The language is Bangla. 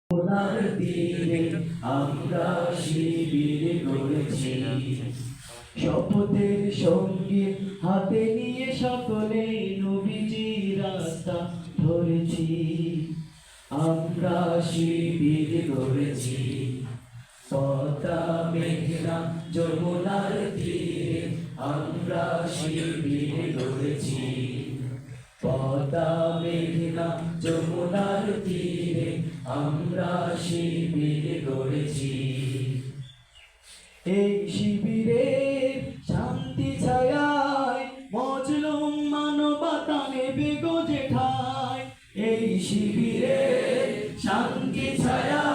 ওনার তীরে আমরা শিবির গড়েছি, শপথের সঙ্গে হাতে নিয়ে সকলে নবীজি রাস্তা ধরেছি। আমরা শিবির গড়েছি পদ্মা মেঘনা যমুনার তীরে, আমরা শিবির গড়েছি পদ্মা মেঘনা যমুনার তীরে, আমরা শিবির গড়েছি। এই শিবিরের শান্তি ছায়ায় মজলুম মানবতা নেবে গো যেঠায়। এই শিবিরের শান্তি ছায়া